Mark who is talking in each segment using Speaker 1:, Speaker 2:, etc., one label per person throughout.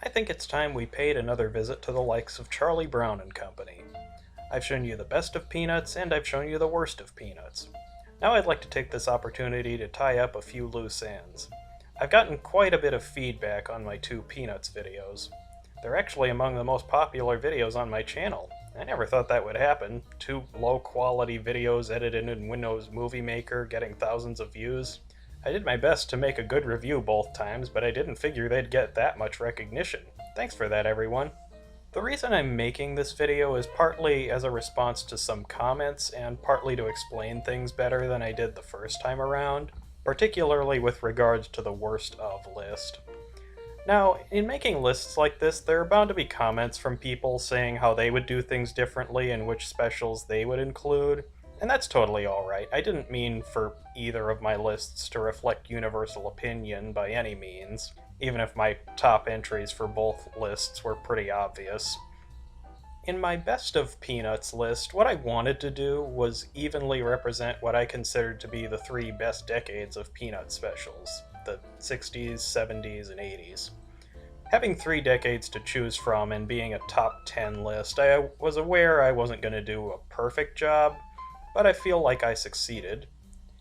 Speaker 1: I think it's time we paid another visit to the likes of Charlie Brown and Company. I've shown you the best of Peanuts, and I've shown you the worst of Peanuts. Now I'd like to take this opportunity to tie up a few loose ends. I've gotten quite a bit of feedback on my two Peanuts videos. They're actually among the most popular videos on my channel. I never thought that would happen. Two low-quality videos edited in Windows Movie Maker getting thousands of views. I did my best to make a good review both times, but I didn't figure they'd get that much recognition. Thanks for that, everyone. The reason I'm making this video is partly as a response to some comments and partly to explain things better than I did the first time around, particularly with regards to the worst of list. Now, in making lists like this, there are bound to be comments from people saying how they would do things differently and which specials they would include, and that's totally alright. I didn't mean for either of my lists to reflect universal opinion by any means, even if my top entries for both lists were pretty obvious. In my best of Peanuts list, what I wanted to do was evenly represent what I considered to be the three best decades of Peanut specials, the 60s, 70s, and 80s. Having 3 decades to choose from and being a top 10 list, I was aware I wasn't going to do a perfect job, but I feel like I succeeded.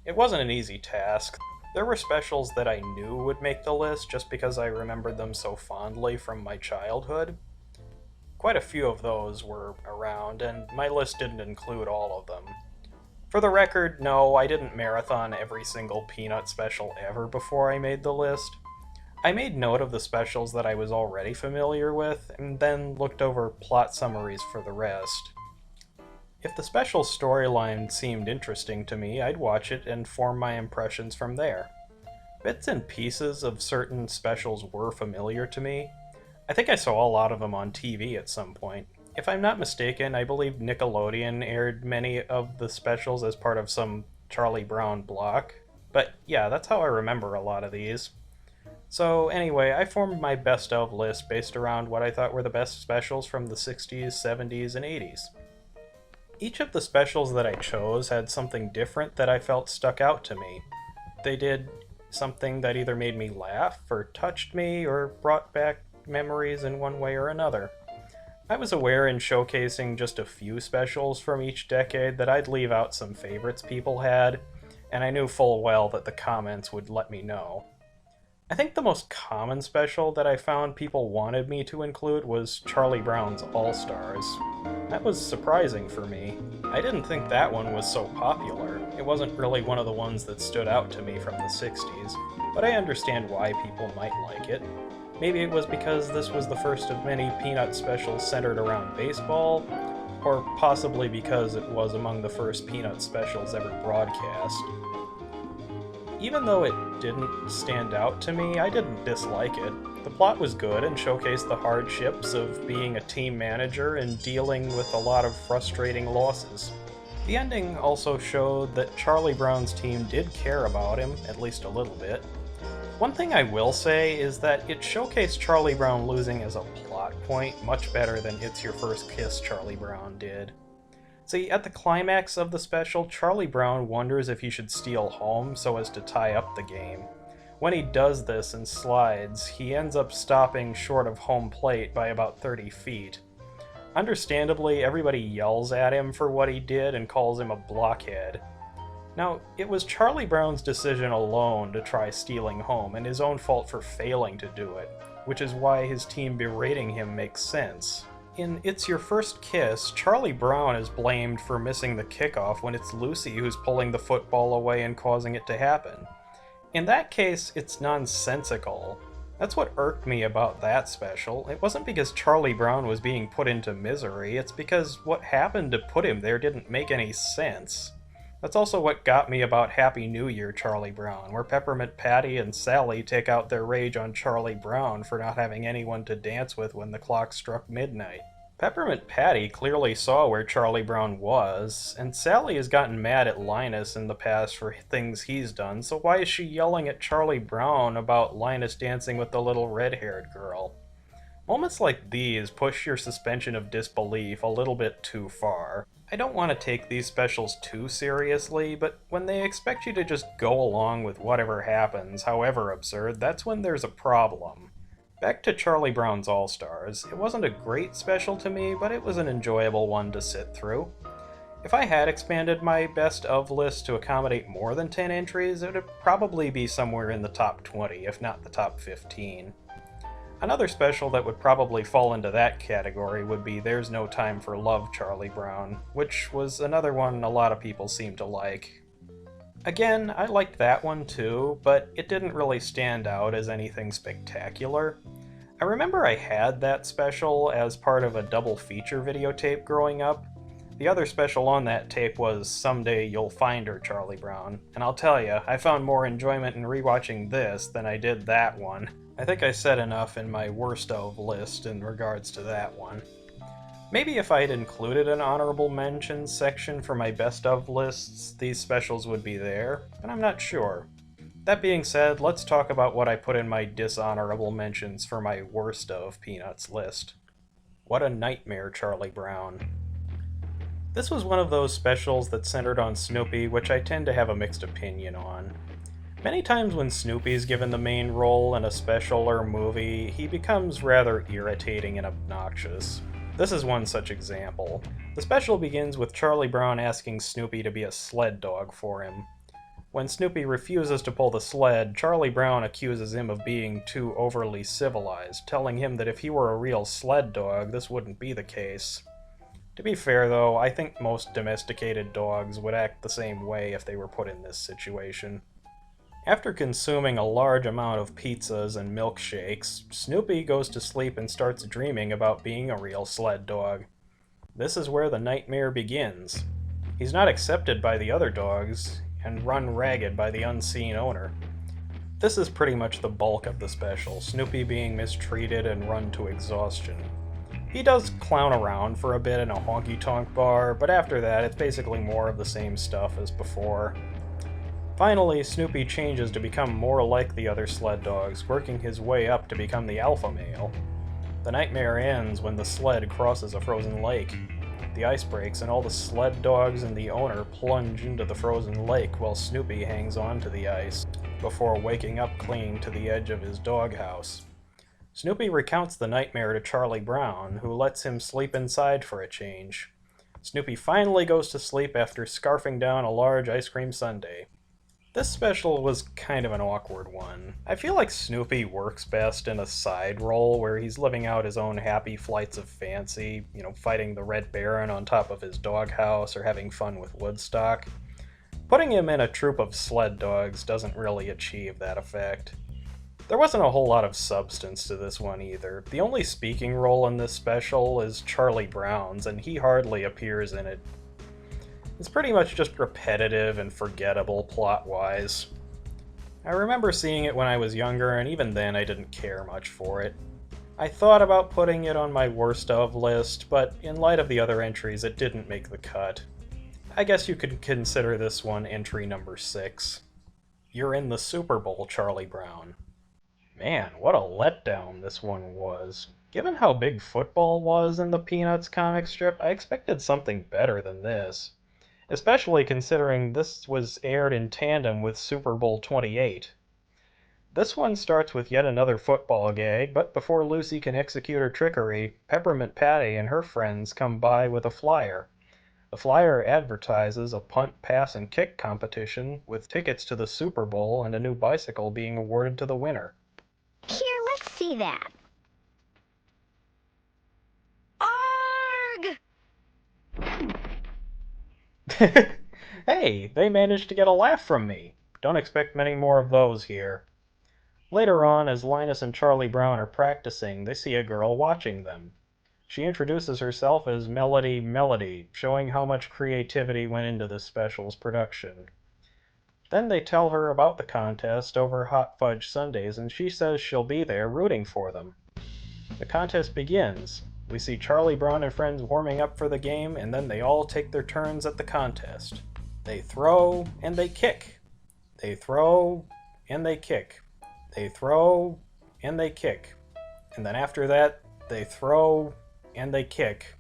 Speaker 1: It wasn't an easy task. There were specials that I knew would make the list just because I remembered them so fondly from my childhood. Quite a few of those were around, and my list didn't include all of them. For the record, no, I didn't marathon every single Peanut special ever before I made the list. I made note of the specials that I was already familiar with, and then looked over plot summaries for the rest. If the special storyline seemed interesting to me, I'd watch it and form my impressions from there. Bits and pieces of certain specials were familiar to me. I think I saw a lot of them on TV at some point. If I'm not mistaken, I believe Nickelodeon aired many of the specials as part of some Charlie Brown block. But yeah, that's how I remember a lot of these. So anyway, I formed my best of list based around what I thought were the best specials from the 60s, 70s, and 80s. Each of the specials that I chose had something different that I felt stuck out to me. They did something that either made me laugh, or touched me, or brought back memories in one way or another. I was aware in showcasing just a few specials from each decade that I'd leave out some favorites people had, and I knew full well that the comments would let me know. I think the most common special that I found people wanted me to include was Charlie Brown's All-Stars. That was surprising for me. I didn't think that one was so popular. It wasn't really one of the ones that stood out to me from the 60s, but I understand why people might like it. Maybe it was because this was the first of many Peanut specials centered around baseball, or possibly because it was among the first Peanut specials ever broadcast. Even though it didn't stand out to me, I didn't dislike it. The plot was good and showcased the hardships of being a team manager and dealing with a lot of frustrating losses. The ending also showed that Charlie Brown's team did care about him, at least a little bit. One thing I will say is that it showcased Charlie Brown losing as a plot point much better than It's Your First Kiss Charlie Brown did. See, at the climax of the special, Charlie Brown wonders if he should steal home so as to tie up the game. When he does this and slides, he ends up stopping short of home plate by about 30 feet. Understandably, everybody yells at him for what he did and calls him a blockhead. Now, it was Charlie Brown's decision alone to try stealing home, and his own fault for failing to do it, which is why his team berating him makes sense. In It's Your First Kiss, Charlie Brown is blamed for missing the kickoff when it's Lucy who's pulling the football away and causing it to happen. In that case, it's nonsensical. That's what irked me about that special. It wasn't because Charlie Brown was being put into misery, it's because what happened to put him there didn't make any sense. That's also what got me about Happy New Year Charlie Brown, where Peppermint Patty and Sally take out their rage on Charlie Brown for not having anyone to dance with when the clock struck midnight. Peppermint Patty clearly saw where Charlie Brown was, and Sally has gotten mad at Linus in the past for things he's done, so why is she yelling at Charlie Brown about Linus dancing with the little red-haired girl? Moments like these push your suspension of disbelief a little bit too far. I don't want to take these specials too seriously, but when they expect you to just go along with whatever happens, however absurd, that's when there's a problem. Back to Charlie Brown's All-Stars. It wasn't a great special to me, but it was an enjoyable one to sit through. If I had expanded my best of list to accommodate more than 10 entries, it would probably be somewhere in the top 20, if not the top 15. Another special that would probably fall into that category would be There's No Time for Love, Charlie Brown, which was another one a lot of people seem to like. Again, I liked that one too, but it didn't really stand out as anything spectacular. I remember I had that special as part of a double feature videotape growing up. The other special on that tape was Someday You'll Find Her, Charlie Brown, and I'll tell ya, I found more enjoyment in rewatching this than I did that one. I think I said enough in my worst of list in regards to that one. Maybe if I had included an honorable mentions section for my best of lists, these specials would be there, but I'm not sure. That being said, let's talk about what I put in my dishonorable mentions for my worst of Peanuts list. What a Nightmare, Charlie Brown. This was one of those specials that centered on Snoopy, which I tend to have a mixed opinion on. Many times when Snoopy's given the main role in a special or movie, he becomes rather irritating and obnoxious. This is one such example. The special begins with Charlie Brown asking Snoopy to be a sled dog for him. When Snoopy refuses to pull the sled, Charlie Brown accuses him of being too overly civilized, telling him that if he were a real sled dog, this wouldn't be the case. To be fair though, I think most domesticated dogs would act the same way if they were put in this situation. After consuming a large amount of pizzas and milkshakes, Snoopy goes to sleep and starts dreaming about being a real sled dog. This is where the nightmare begins. He's not accepted by the other dogs, and run ragged by the unseen owner. This is pretty much the bulk of the special, Snoopy being mistreated and run to exhaustion. He does clown around for a bit in a honky-tonk bar, but after that it's basically more of the same stuff as before. Finally, Snoopy changes to become more like the other sled dogs, working his way up to become the alpha male. The nightmare ends when the sled crosses a frozen lake. The ice breaks and all the sled dogs and the owner plunge into the frozen lake while Snoopy hangs on to the ice, before waking up clinging to the edge of his doghouse. Snoopy recounts the nightmare to Charlie Brown, who lets him sleep inside for a change. Snoopy finally goes to sleep after scarfing down a large ice cream sundae. This special was kind of an awkward one. I feel like Snoopy works best in a side role where he's living out his own happy flights of fancy, fighting the Red Baron on top of his doghouse or having fun with Woodstock. Putting him in a troop of sled dogs doesn't really achieve that effect. There wasn't a whole lot of substance to this one either. The only speaking role in this special is Charlie Brown's, and he hardly appears in it. It's pretty much just repetitive and forgettable plot-wise. I remember seeing it when I was younger, and even then I didn't care much for it. I thought about putting it on my worst of list, but in light of the other entries it didn't make the cut. I guess you could consider this one entry number 6. You're in the Super Bowl, Charlie Brown. Man, what a letdown this one was. Given how big football was in the Peanuts comic strip, I expected something better than this. Especially considering this was aired in tandem with Super Bowl 28. This one starts with yet another football gag, but before Lucy can execute her trickery, Peppermint Patty and her friends come by with a flyer. The flyer advertises a punt, pass, and kick competition with tickets to the Super Bowl and a new bicycle being awarded to the winner.
Speaker 2: Here, let's see that. Arg!
Speaker 1: Hey, they managed to get a laugh from me. Don't expect many more of those here. Later on, as Linus and Charlie Brown are practicing, they see a girl watching them. She introduces herself as Melody, showing how much creativity went into this special's production. Then they tell her about the contest over hot fudge sundaes, and she says she'll be there rooting for them. The contest begins. We see Charlie Brown and friends warming up for the game, and then they all take their turns at the contest. They throw, and they kick. They throw, and they kick. They throw, and they kick. And then after that, they throw, and they kick.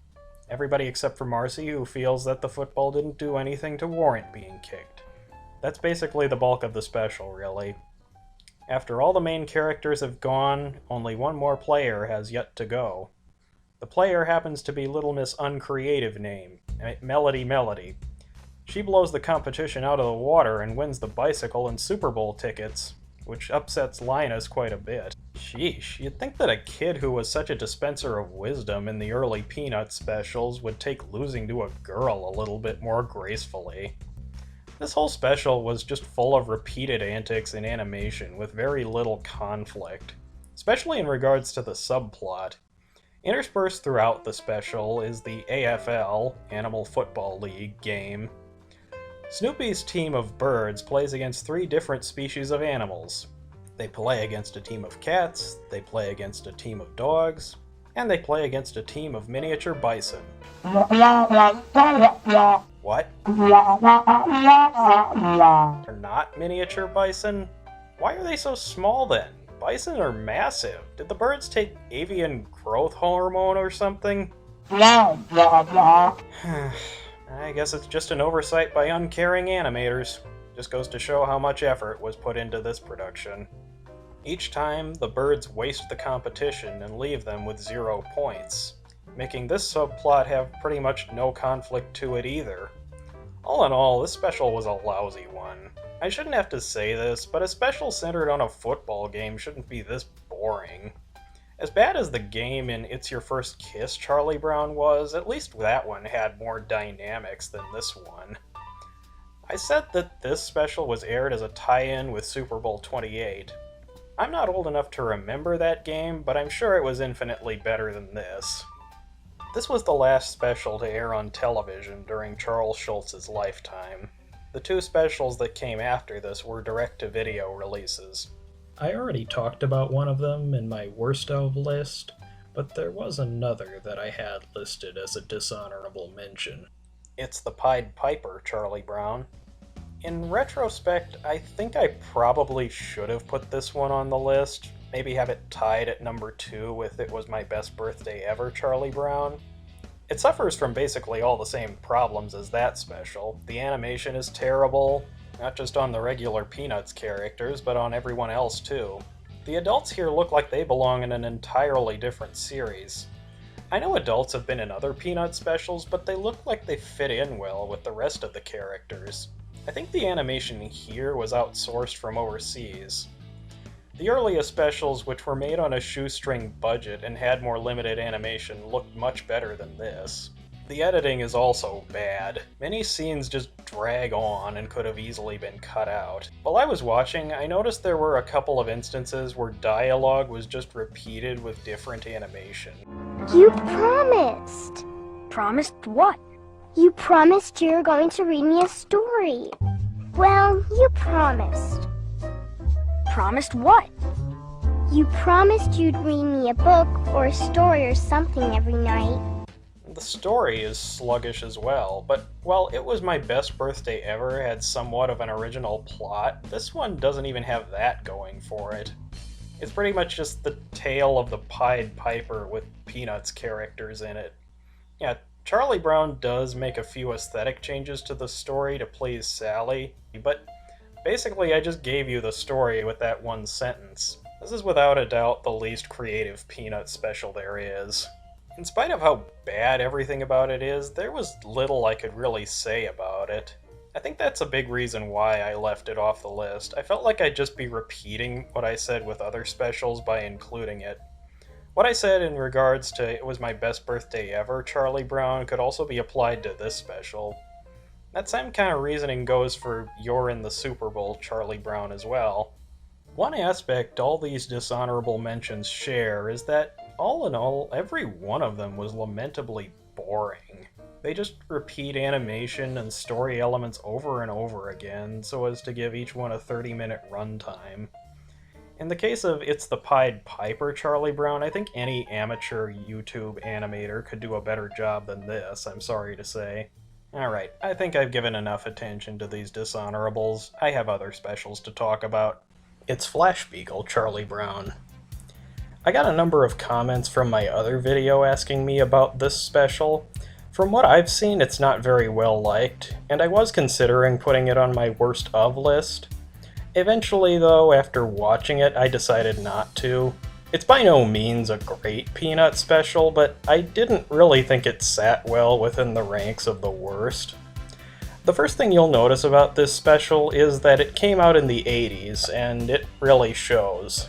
Speaker 1: Everybody except for Marcy, who feels that the football didn't do anything to warrant being kicked. That's basically the bulk of the special, really. After all the main characters have gone, only one more player has yet to go. The player happens to be Little Miss Uncreative Name, Melody. She blows the competition out of the water and wins the bicycle and Super Bowl tickets, which upsets Linus quite a bit. Sheesh, you'd think that a kid who was such a dispenser of wisdom in the early Peanut specials would take losing to a girl a little bit more gracefully. This whole special was just full of repeated antics in animation with very little conflict, especially in regards to the subplot. Interspersed throughout the special is the AFL, Animal Football League, game. Snoopy's team of birds plays against 3 different species of animals. They play against a team of cats, they play against a team of dogs, and they play against a team of miniature bison. What? They're not miniature bison? Why are they so small then? Bison are massive. Did the birds take avian growth hormone or something? I guess it's just an oversight by uncaring animators. Just goes to show how much effort was put into this production. Each time, the birds waste the competition and leave them with 0 points, making this subplot have pretty much no conflict to it either. All in all, this special was a lousy one. I shouldn't have to say this, but a special centered on a football game shouldn't be this boring. As bad as the game in It's Your First Kiss, Charlie Brown was, at least that one had more dynamics than this one. I said that this special was aired as a tie-in with Super Bowl 28. I'm not old enough to remember that game, but I'm sure it was infinitely better than this. This was the last special to air on television during Charles Schulz's lifetime. The 2 specials that came after this were direct-to-video releases. I already talked about one of them in my worst of list, but there was another that I had listed as a dishonorable mention. It's the Pied Piper, Charlie Brown. In retrospect, I think I probably should have put this one on the list, maybe have it tied at number 2 with It Was My Best Birthday Ever, Charlie Brown. It suffers from basically all the same problems as that special. The animation is terrible, not just on the regular Peanuts characters, but on everyone else too. The adults here look like they belong in an entirely different series. I know adults have been in other Peanuts specials, but they look like they fit in well with the rest of the characters. I think the animation here was outsourced from overseas. The earliest specials, which were made on a shoestring budget and had more limited animation, looked much better than this. The editing is also bad. Many scenes just drag on and could have easily been cut out. While I was watching, I noticed there were a couple of instances where dialogue was just repeated with different animation.
Speaker 2: You promised.
Speaker 3: Promised what?
Speaker 2: You promised you were going to read me a story. Well, you promised.
Speaker 3: Promised what?
Speaker 2: You promised you'd read me a book or a story or something every night.
Speaker 1: The story is sluggish as well, but while It Was My Best Birthday Ever had somewhat of an original plot, this one doesn't even have that going for it. It's pretty much just the tale of the Pied Piper with Peanuts characters in it. Yeah, Charlie Brown does make a few aesthetic changes to the story to please Sally, but basically I just gave you the story with that one sentence. This is without a doubt the least creative Peanuts special there is. In spite of how bad everything about it is, there was little I could really say about it. I think that's a big reason why I left it off the list. I felt like I'd just be repeating what I said with other specials by including it. What I said in regards to It Was My Best Birthday Ever, Charlie Brown, could also be applied to this special. That same kind of reasoning goes for You're in the Super Bowl, Charlie Brown as well. One aspect all these dishonorable mentions share is that, all in all, every one of them was lamentably boring. They just repeat animation and story elements over and over again so as to give each one a 30-minute runtime. In the case of It's the Pied Piper, Charlie Brown, I think any amateur YouTube animator could do a better job than this, I'm sorry to say. Alright, I think I've given enough attention to these dishonorables. I have other specials to talk about. It's Flash Beagle, Charlie Brown. I got a number of comments from my other video asking me about this special. From what I've seen, it's not very well liked, and I was considering putting it on my worst of list. Eventually, though, after watching it, I decided not to. It's by no means a great Peanut special, but I didn't really think it sat well within the ranks of the worst. The first thing you'll notice about this special is that it came out in the 80s, and it really shows.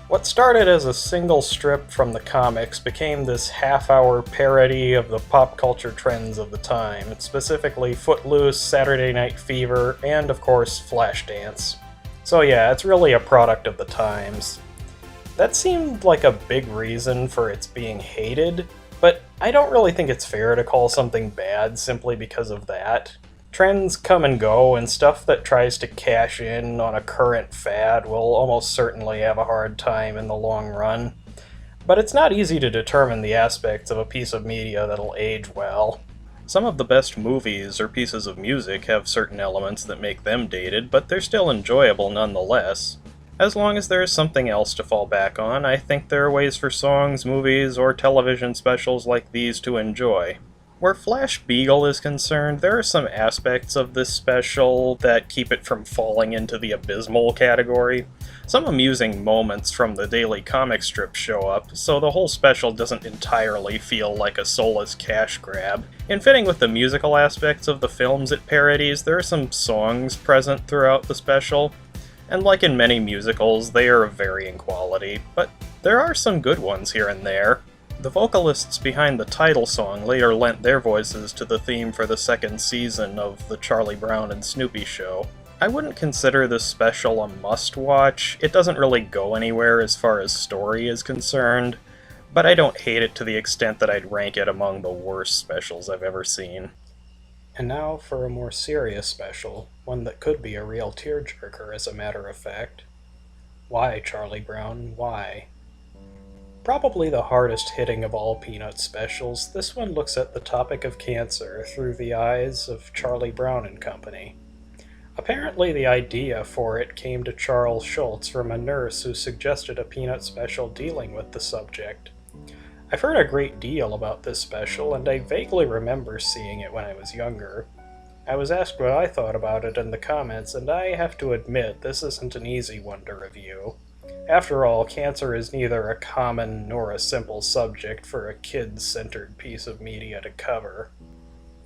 Speaker 1: What started as a single strip from the comics became this half-hour parody of the pop culture trends of the time, specifically Footloose, Saturday Night Fever, and of course Flashdance. So yeah, it's really a product of the times. That seemed like a big reason for its being hated, but I don't really think it's fair to call something bad simply because of that. Trends come and go, and stuff that tries to cash in on a current fad will almost certainly have a hard time in the long run. But it's not easy to determine the aspects of a piece of media that'll age well. Some of the best movies or pieces of music have certain elements that make them dated, but they're still enjoyable nonetheless. As long as there is something else to fall back on, I think there are ways for songs, movies, or television specials like these to enjoy. Where Flash Beagle is concerned, there are some aspects of this special that keep it from falling into the abysmal category. Some amusing moments from the daily comic strip show up, so the whole special doesn't entirely feel like a soulless cash grab. In fitting with the musical aspects of the films it parodies, there are some songs present throughout the special, and like in many musicals, they are of varying quality, but there are some good ones here and there. The vocalists behind the title song later lent their voices to the theme for the second season of the Charlie Brown and Snoopy show. I wouldn't consider this special a must-watch. It doesn't really go anywhere as far as story is concerned, but I don't hate it to the extent that I'd rank it among the worst specials I've ever seen. And now for a more serious special, one that could be a real tearjerker as a matter of fact. Why, Charlie Brown, why? Probably the hardest hitting of all Peanut specials, this one looks at the topic of cancer through the eyes of Charlie Brown and Company. Apparently the idea for it came to Charles Schultz from a nurse who suggested a Peanut special dealing with the subject. I've heard a great deal about this special, and I vaguely remember seeing it when I was younger. I was asked what I thought about it in the comments, and I have to admit this isn't an easy one to review. After all, cancer is neither a common nor a simple subject for a kid-centered piece of media to cover.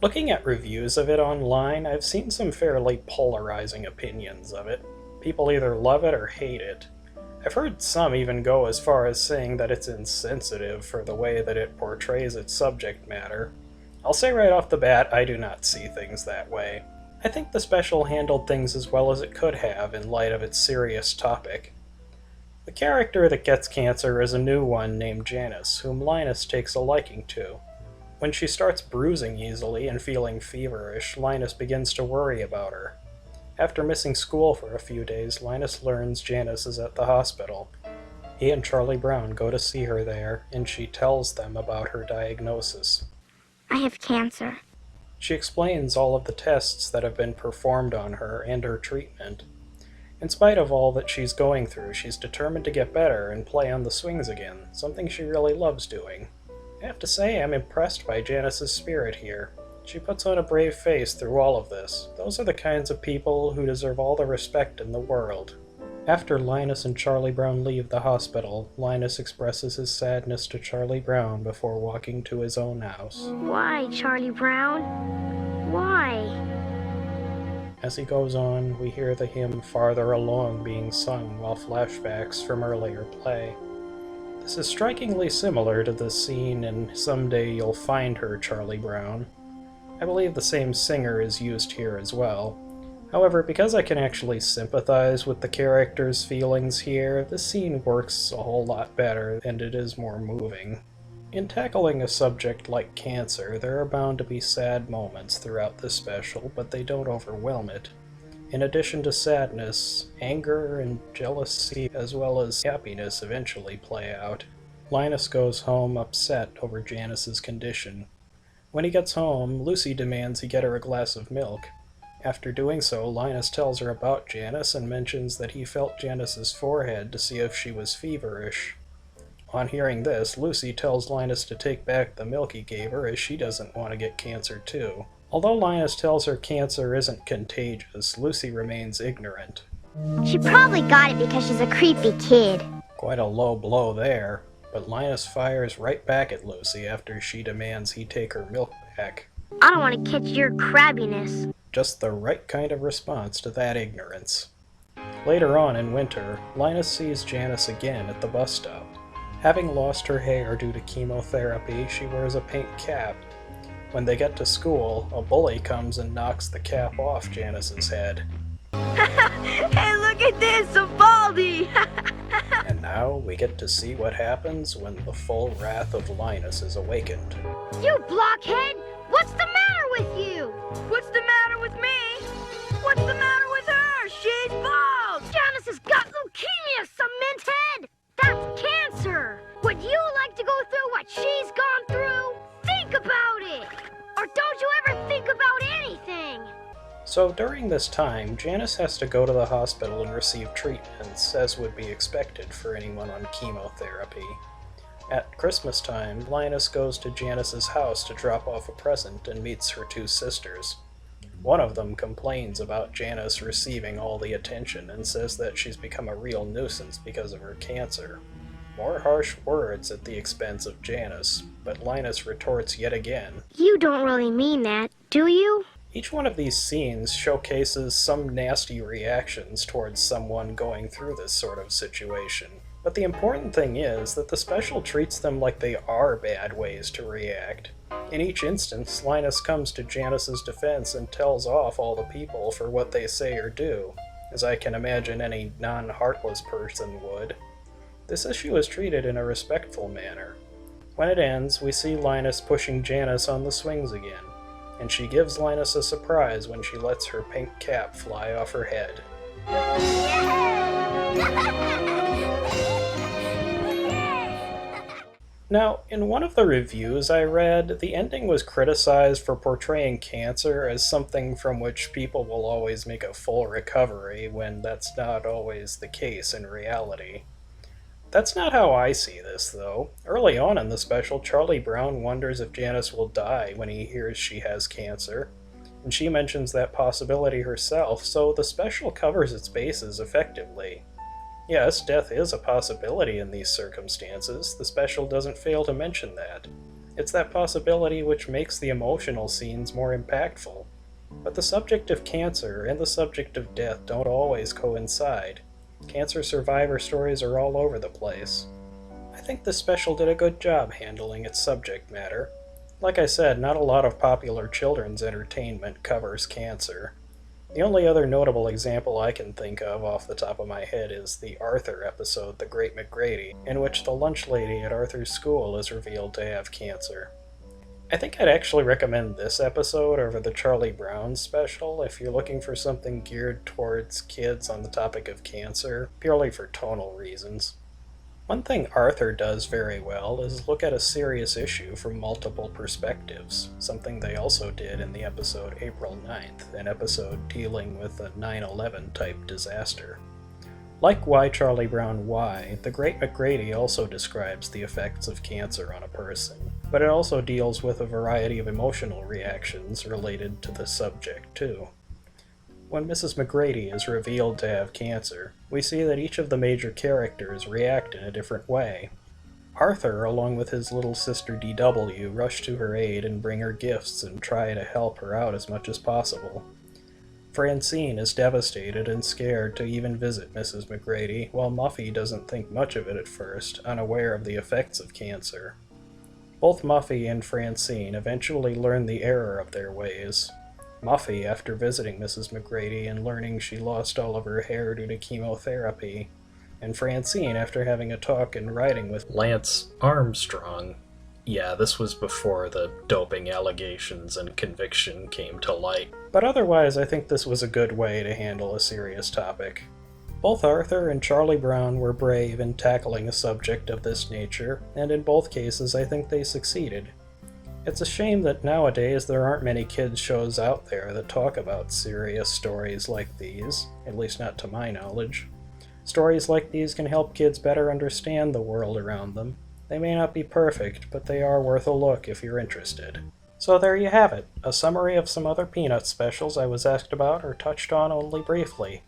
Speaker 1: Looking at reviews of it online, I've seen some fairly polarizing opinions of it. People either love it or hate it. I've heard some even go as far as saying that it's insensitive for the way that it portrays its subject matter. I'll say right off the bat, I do not see things that way. I think the special handled things as well as it could have in light of its serious topic. The character that gets cancer is a new one named Janice, whom Linus takes a liking to. When she starts bruising easily and feeling feverish, Linus begins to worry about her. After missing school for a few days, Linus learns Janice is at the hospital. He and Charlie Brown go to see her there, and she tells them about her diagnosis.
Speaker 2: I have cancer.
Speaker 1: She explains all of the tests that have been performed on her and her treatment. In spite of all that she's going through, she's determined to get better and play on the swings again, something she really loves doing. I have to say, I'm impressed by Janice's spirit here. She puts on a brave face through all of this. Those are the kinds of people who deserve all the respect in the world. After Linus and Charlie Brown leave the hospital, Linus expresses his sadness to Charlie Brown before walking to his own house.
Speaker 2: Why, Charlie Brown? Why?
Speaker 1: As he goes on, we hear the hymn Farther Along being sung while flashbacks from earlier play. This is strikingly similar to the scene in Someday You'll Find Her, Charlie Brown. I believe the same singer is used here as well. However, because I can actually sympathize with the character's feelings here, this scene works a whole lot better and it is more moving. In tackling a subject like cancer, there are bound to be sad moments throughout this special, but they don't overwhelm it. In addition to sadness, anger and jealousy as well as happiness eventually play out. Linus goes home upset over Janice's condition. When he gets home, Lucy demands he get her a glass of milk. After doing so, Linus tells her about Janice and mentions that he felt Janice's forehead to see if she was feverish. On hearing this, Lucy tells Linus to take back the milk he gave her as she doesn't want to get cancer too. Although Linus tells her cancer isn't contagious, Lucy remains ignorant.
Speaker 2: She probably got it because she's a creepy kid.
Speaker 1: Quite a low blow there, but Linus fires right back at Lucy after she demands he take her milk back.
Speaker 2: I don't want to catch your crabbiness.
Speaker 1: Just the right kind of response to that ignorance. Later on in winter, Linus sees Janice again at the bus stop. Having lost her hair due to chemotherapy, she wears a pink cap. When they get to school, a bully comes and knocks the cap off Janice's head.
Speaker 3: Hey, look at this, a baldy!
Speaker 1: And now we get to see what happens when the full wrath of Linus is awakened.
Speaker 2: You blockhead! What's the matter with you?
Speaker 3: What's the matter with me? What's the matter with her? She's bald!
Speaker 2: Janice has got leukemia, cement head! That's cancer! Would you like to go through what she's gone through? Think about it! Or don't you ever think about anything?
Speaker 1: So during this time, Janice has to go to the hospital and receive treatments, as would be expected for anyone on chemotherapy. At Christmas time, Linus goes to Janice's house to drop off a present and meets her two sisters. One of them complains about Janice receiving all the attention and says that she's become a real nuisance because of her cancer. More harsh words at the expense of Janice, but Linus retorts yet again.
Speaker 2: You don't really mean that, do you?
Speaker 1: Each one of these scenes showcases some nasty reactions towards someone going through this sort of situation. But the important thing is that the special treats them like they are bad ways to react. In each instance, Linus comes to Janice's defense and tells off all the people for what they say or do, as I can imagine any non-heartless person would. This issue is treated in a respectful manner. When it ends, we see Linus pushing Janice on the swings again, and she gives Linus a surprise when she lets her pink cap fly off her head. Now, in one of the reviews I read, the ending was criticized for portraying cancer as something from which people will always make a full recovery, when that's not always the case in reality. That's not how I see this, though. Early on in the special, Charlie Brown wonders if Janice will die when he hears she has cancer, and she mentions that possibility herself, so the special covers its bases effectively. Yes, death is a possibility in these circumstances. The special doesn't fail to mention that. It's that possibility which makes the emotional scenes more impactful. But the subject of cancer and the subject of death don't always coincide. Cancer survivor stories are all over the place. I think the special did a good job handling its subject matter. Like I said, not a lot of popular children's entertainment covers cancer. The only other notable example I can think of off the top of my head is the Arthur episode, The Great McGrady, in which the lunch lady at Arthur's school is revealed to have cancer. I think I'd actually recommend this episode over the Charlie Brown special if you're looking for something geared towards kids on the topic of cancer, purely for tonal reasons. One thing Arthur does very well is look at a serious issue from multiple perspectives, something they also did in the episode April 9th, an episode dealing with a 9/11 type disaster. Like Why Charlie Brown Why, The Great McGrady also describes the effects of cancer on a person, but it also deals with a variety of emotional reactions related to the subject too. When Mrs. McGrady is revealed to have cancer, we see that each of the major characters react in a different way. Arthur, along with his little sister DW, rush to her aid and bring her gifts and try to help her out as much as possible. Francine is devastated and scared to even visit Mrs. McGrady, while Muffy doesn't think much of it at first, unaware of the effects of cancer. Both Muffy and Francine eventually learn the error of their ways. Muffy, after visiting Mrs. McGrady and learning she lost all of her hair due to chemotherapy, and Francine after having a talk and writing with Lance Armstrong. Yeah, this was before the doping allegations and conviction came to light. But otherwise, I think this was a good way to handle a serious topic. Both Arthur and Charlie Brown were brave in tackling a subject of this nature, and in both cases I think they succeeded. It's a shame that nowadays there aren't many kids' shows out there that talk about serious stories like these, at least not to my knowledge. Stories like these can help kids better understand the world around them. They may not be perfect, but they are worth a look if you're interested. So there you have it, a summary of some other Peanuts specials I was asked about or touched on only briefly.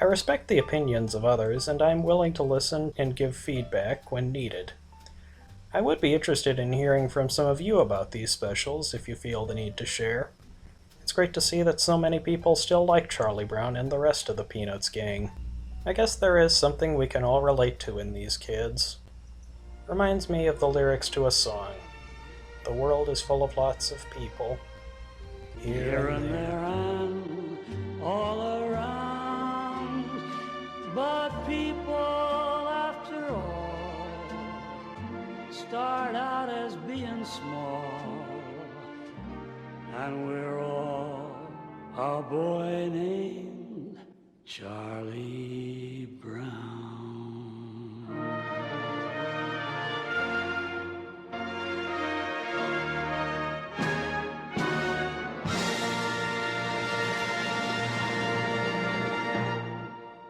Speaker 1: I respect the opinions of others, and I'm willing to listen and give feedback when needed. I would be interested in hearing from some of you about these specials if you feel the need to share. It's great to see that so many people still like Charlie Brown and the rest of the Peanuts gang. I guess there is something we can all relate to in these kids. Reminds me of the lyrics to a song. The world is full of lots of people. Here and there
Speaker 4: and all around, but people after all start out as being small, and we're all a boy named Charlie